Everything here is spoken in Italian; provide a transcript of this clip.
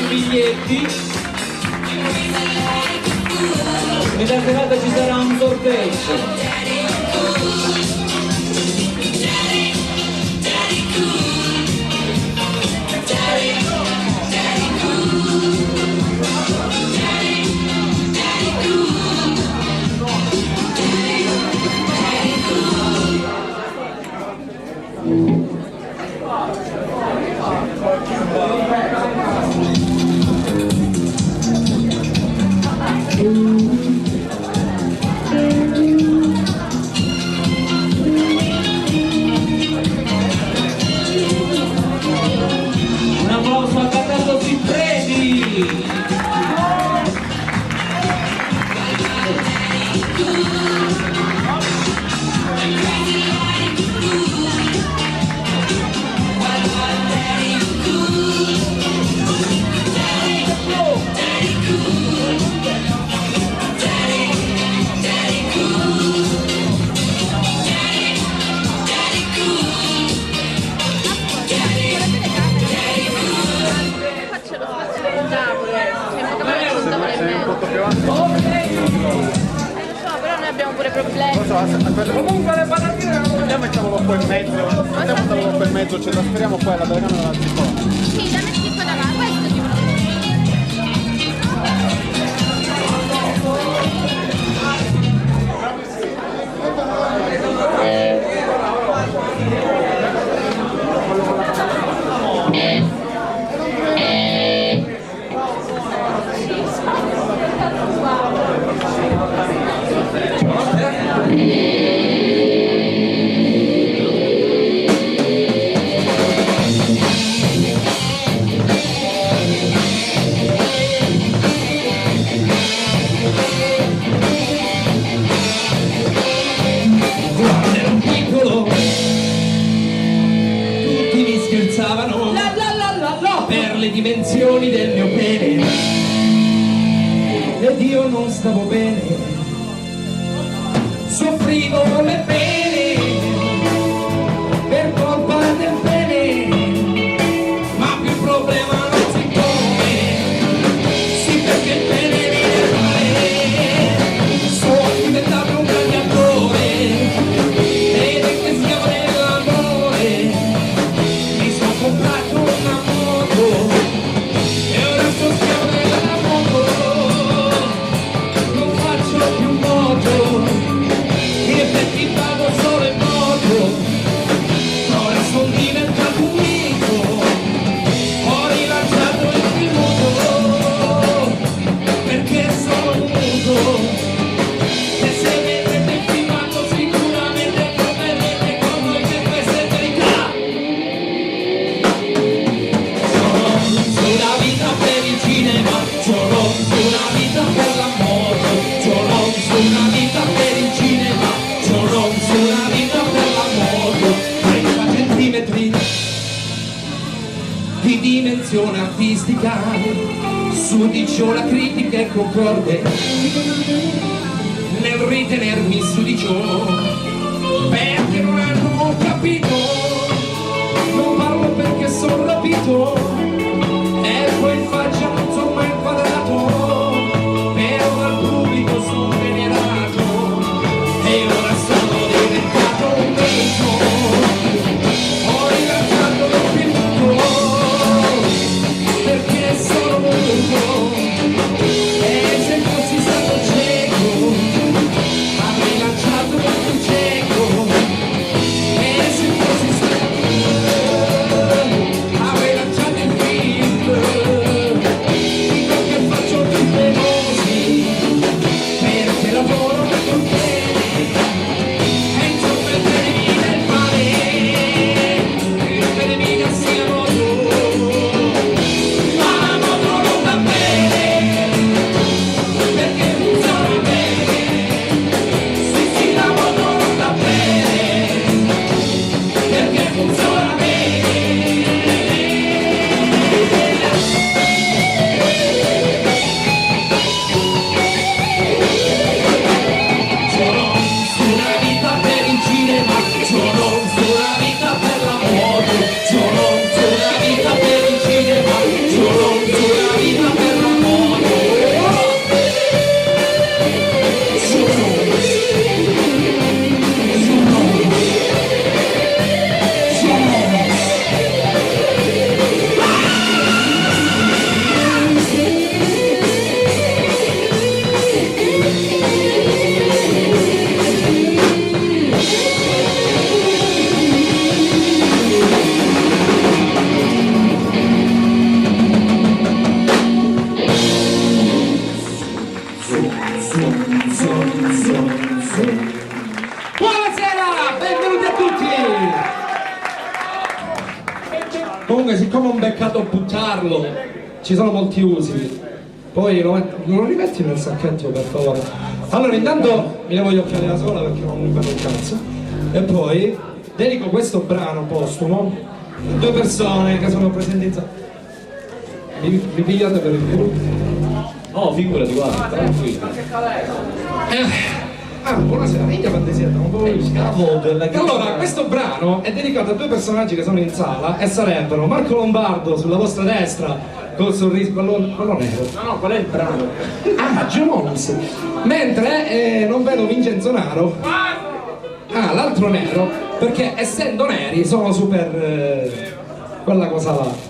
biglietti e da serata ci sarà un sorteggio. Comunque le patatine non vogliamo, mettiamolo qua in mezzo. Mettiamolo qua in mezzo, ci trasferiamo qua e la beviamo nella zippola. Sì, da metti qua davanti, questo ti per le dimensioni del mio pene ed io non stavo bene, soffrivo le pene per colpa del pene, ma più il problema non si pone, sì perché il pene viene male, sono diventato un grande attore ed è questione dell'amore, mi sono comprato una e ora sto schiavo della moto, non faccio più moto, in effetti vado solo in moto, ora sono diventato un mito, ho rilanciato il tributo, perché sono muto, e se vedete il filmato sicuramente troverete con noi che questa è verità. Una vita per il cinema, solo una vita per la moto, solo una vita per il cinema, solo una vita per la moto, 30 centimetri di dimensione artistica, su di ciò la critica è concorde nel ritenermi su di ciò, perché non hanno capito, non parlo perché sono rapito. E poi in faccia non sono mai inquadrato, però dal pubblico sono venerato e ora sono diventato un mito, ho rilanciato lo spirito perché sono muto, e se fossi stato cieco avrei lanciato il cieco. intanto buttarlo, ci sono molti usi. Poi lo rimetti nel sacchetto per favore. Allora intanto mi levo gli occhiali da sola perché non mi vedo un cazzo. E poi dedico questo brano postumo a due persone che sono presenti in sala. Mi pigliate per il culo? No, figurati, guarda, tranquillo. Buonasera, minchia fantasietta, non puoi Scavo della Allora, questo brano è dedicato a due personaggi che sono in sala e sarebbero Marco Lombardo sulla vostra destra col sorriso, quello nero. No, qual è il brano? Jones. Mentre non vedo Vincenzo Naro. L'altro nero, perché essendo neri sono super quella cosa là.